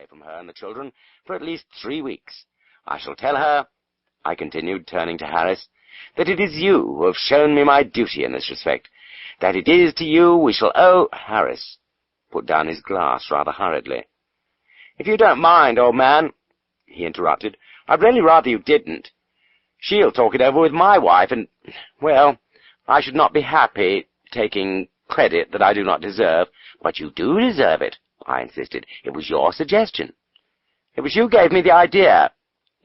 from her and the children for at least 3 weeks. I shall tell her," I continued, turning to Harris, "that it is you who have shown me my duty in this respect, that it is to you we shall owe—" Harris put down his glass rather hurriedly. "If you don't mind, old man," he interrupted, "I'd really rather you didn't. She'll talk it over with my wife, and, well, I should not be happy taking credit that I do not deserve." "But you do deserve it," I insisted. "It was your suggestion." "It was you gave me the idea,"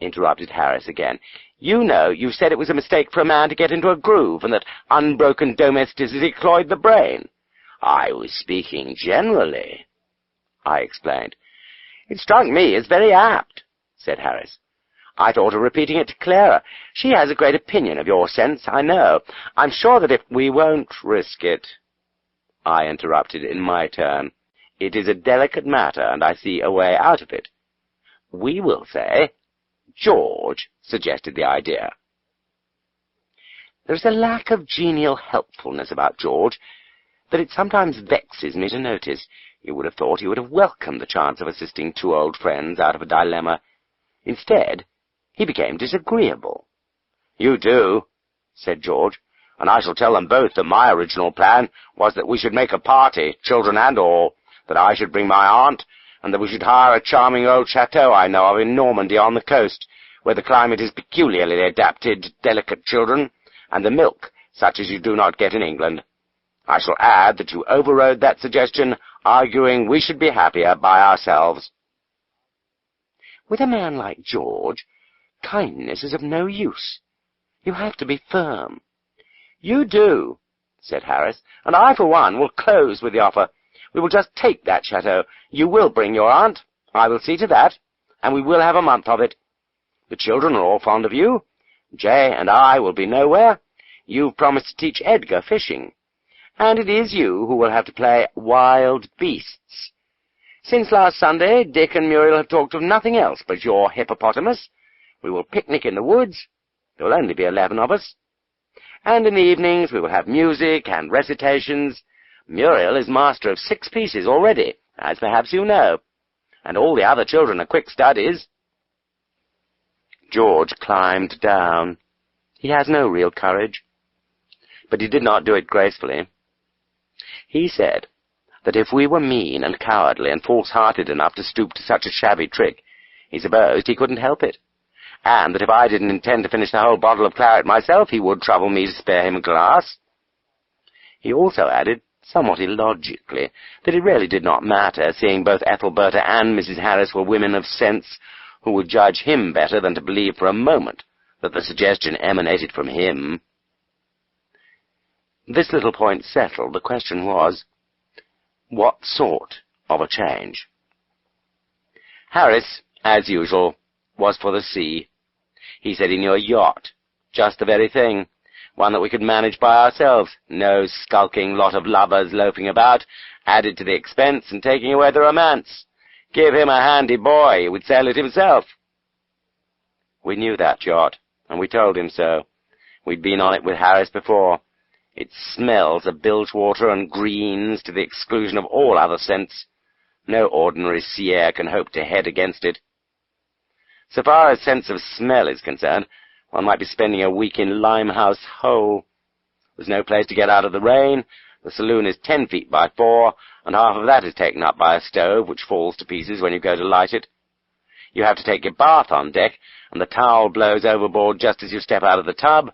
interrupted Harris again. "You know, you said it was a mistake for a man to get into a groove, and that unbroken domesticity cloyed the brain." "I was speaking generally," I explained. "It struck me as very apt," said Harris. "I thought of repeating it to Clara. She has a great opinion of your sense, I know. I'm sure that if we won't risk it," I interrupted in my turn. "It is a delicate matter, and I see a way out of it. We will say George suggested the idea." There is a lack of genial helpfulness about George that it sometimes vexes me to notice. You would have thought he would have welcomed the chance of assisting two old friends out of a dilemma. Instead, he became disagreeable. "You do," said George, "and I shall tell them both that my original plan was that we should make a party, children and all, that I should bring my aunt, and that we should hire a charming old chateau I know of in Normandy on the coast, where the climate is peculiarly adapted to delicate children, and the milk such as you do not get in England. I shall add that you overrode that suggestion, arguing we should be happier by ourselves." With a man like George, kindness is of no use. You have to be firm. "You do," said Harris, "and I, for one, will close with the offer. We will just take that chateau. You will bring your aunt. I will see to that, and we will have a month of it. The children are all fond of you. Jay and I will be nowhere. You've promised to teach Edgar fishing, and it is you who will have to play wild beasts. Since last Sunday, Dick and Muriel have talked of nothing else but your hippopotamus. We will picnic in the woods. There will only be 11 of us. And in the evenings we will have music and recitations. Muriel is master of 6 pieces already, as perhaps you know, and all the other children are quick studies." George climbed down. He has no real courage, but he did not do it gracefully. He said that if we were mean and cowardly and false-hearted enough to stoop to such a shabby trick, he supposed he couldn't help it, and that if I didn't intend to finish the whole bottle of claret myself, he would trouble me to spare him a glass. He also added, somewhat illogically, that it really did not matter, seeing both Ethelberta and Mrs. Harris were women of sense who would judge him better than to believe for a moment that the suggestion emanated from him. This little point settled, the question was, what sort of a change? Harris, as usual, was for the sea. He said he knew a yacht, just the very thing, one that we could manage by ourselves, no skulking lot of lubbers loafing about, added to the expense and taking away the romance. Give him a handy boy, he would sail it himself. We knew that yacht, and we told him so. We'd been on it with Harris before. It smells of bilge water and greens to the exclusion of all other scents. No ordinary sea air can hope to head against it. So far as sense of smell is concerned, one might be spending a week in Limehouse Hole. There's no place to get out of the rain. The saloon is 10 feet by 4, and half of that is taken up by a stove, which falls to pieces when you go to light it. You have to take your bath on deck, and the towel blows overboard just as you step out of the tub.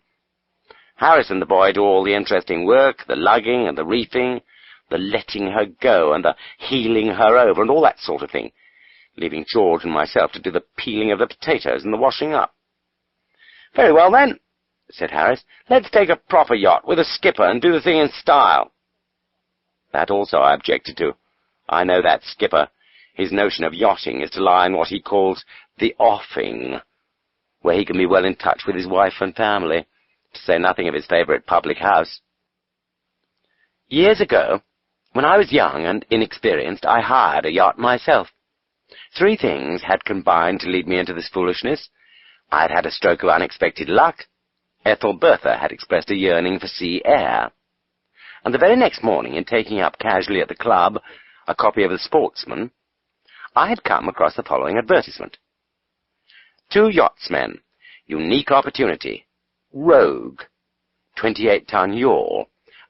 Harris and the boy do all the interesting work, the lugging and the reefing, the letting her go and the heeling her over, and all that sort of thing, leaving George and myself to do the peeling of the potatoes and the washing up. "Very well, then," said Harris, "let's take a proper yacht with a skipper and do the thing in style." That also I objected to. I know that skipper. His notion of yachting is to lie in what he calls the offing, where he can be well in touch with his wife and family, to say nothing of his favourite public house. Years ago, when I was young and inexperienced, I hired a yacht myself. 3 things had combined to lead me into this foolishness. I had had a stroke of unexpected luck. Ethelberta had expressed a yearning for sea air. And the very next morning, in taking up casually at the club a copy of The Sportsman, I had come across the following advertisement. 2 yachtsmen, unique opportunity, rogue, 28-ton yawl,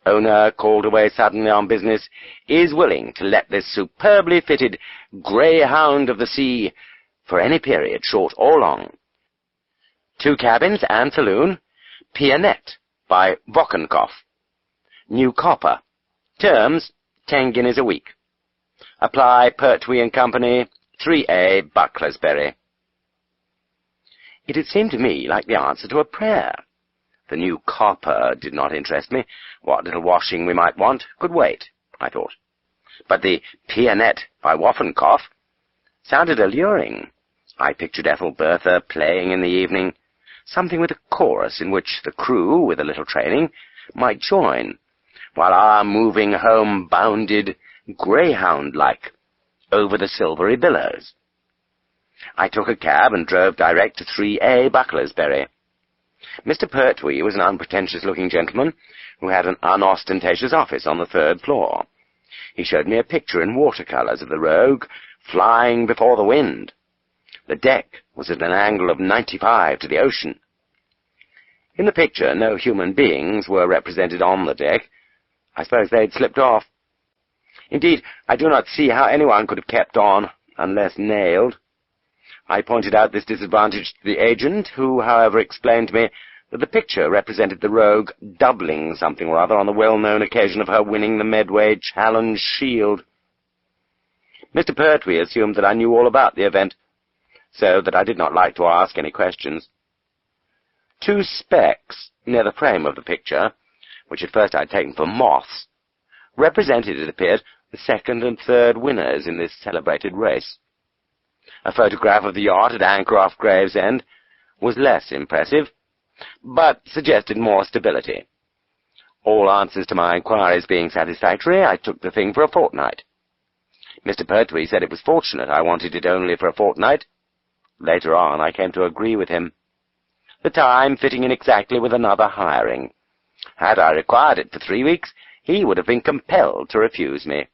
owner called away suddenly on business, is willing to let this superbly fitted greyhound of the sea for any period, short or long. 2 cabins and saloon, Pianette by Wochenkoff. New copper. Terms, 10 guineas a week. Apply Pertwee and Company, 3A, Bucklersbury. It had seemed to me like the answer to a prayer. The new copper did not interest me. What little washing we might want could wait, I thought. But the Pianette by Wochenkoff sounded alluring. I pictured Ethelbertha playing in the evening, something with a chorus in which the crew, with a little training, might join, while our moving home bounded, greyhound-like, over the silvery billows. I took a cab and drove direct to 3A, Bucklersbury. Mr. Pertwee was an unpretentious-looking gentleman who had an unostentatious office on the 3rd floor. He showed me a picture in watercolours of the Rogue flying before the wind. The deck was at an angle of 95 to the ocean. In the picture, no human beings were represented on the deck. I suppose they'd slipped off. Indeed, I do not see how anyone could have kept on, unless nailed. I pointed out this disadvantage to the agent, who, however, explained to me that the picture represented the Rogue doubling something or other on the well-known occasion of her winning the Medway Challenge Shield. Mr. Pertwee assumed that I knew all about the event, so that I did not like to ask any questions. 2 specks near the frame of the picture, which at first I had taken for moths, represented, it appeared, the 2nd and 3rd winners in this celebrated race. A photograph of the yacht at anchor off Gravesend was less impressive, but suggested more stability. All answers to my inquiries being satisfactory, I took the thing for a fortnight. Mr. Pertwee said it was fortunate I wanted it only for a fortnight. Later on, I came to agree with him, the time fitting in exactly with another hiring. Had I required it for 3 weeks, he would have been compelled to refuse me.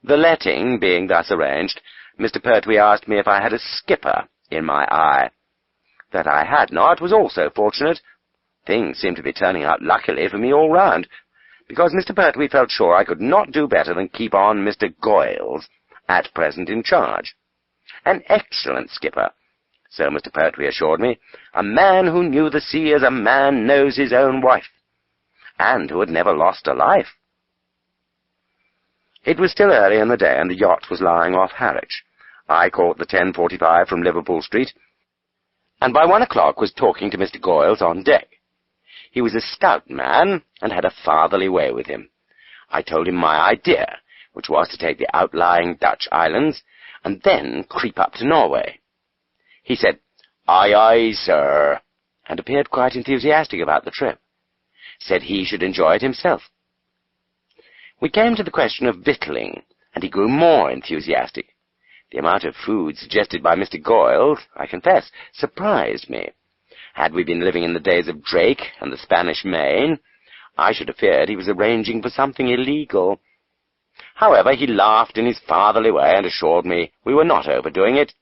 The letting being thus arranged, Mr. Pertwee asked me if I had a skipper in my eye. That I had not was also fortunate. Things seemed to be turning out luckily for me all round, because Mr. Pertwee felt sure I could not do better than keep on Mr. Goyles, at present in charge. An excellent skipper, so Mr. Pertwee assured me, a man who knew the sea as a man knows his own wife, and who had never lost a life. It was still early in the day, and the yacht was lying off Harwich. I caught the 10:45 from Liverpool Street, and by 1 o'clock was talking to Mr. Goyles on deck. He was a stout man, and had a fatherly way with him. I told him my idea, which was to take the outlying Dutch islands, and then creep up to Norway. He said, "Aye, aye, sir," and appeared quite enthusiastic about the trip. Said he should enjoy it himself. We came to the question of victualling, and he grew more enthusiastic. The amount of food suggested by Mr. Goyles, I confess, surprised me. Had we been living in the days of Drake and the Spanish Main, I should have feared he was arranging for something illegal. However, he laughed in his fatherly way and assured me we were not overdoing it.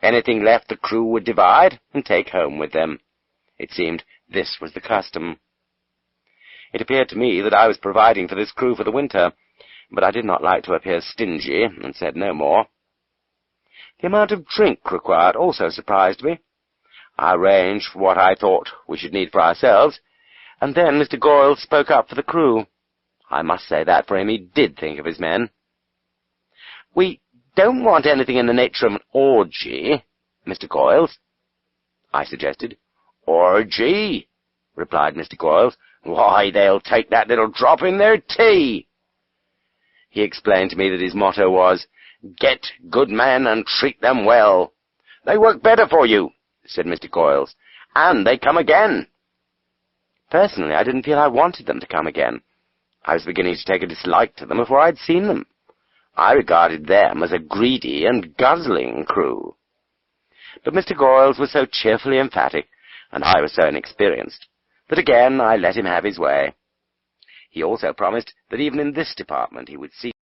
Anything left the crew would divide and take home with them. It seemed this was the custom. It appeared to me that I was providing for this crew for the winter, but I did not like to appear stingy, and said no more. The amount of drink required also surprised me. I arranged for what I thought we should need for ourselves, and then Mr. Goyles spoke up for the crew. I must say that for him he did think of his men. "We don't want anything in the nature of an orgy, Mr. Goyles," I suggested. "Orgy?" replied Mr. Goyles. "Why, they'll take that little drop in their tea." He explained to me that his motto was, "Get good men and treat them well. They work better for you," said Mr. Goyles, "and they come again." Personally, I didn't feel I wanted them to come again. I was beginning to take a dislike to them before I'd seen them. I regarded them as a greedy and guzzling crew. But Mr. Goyles was so cheerfully emphatic, and I was so inexperienced, that again I let him have his way. He also promised that even in this department he would see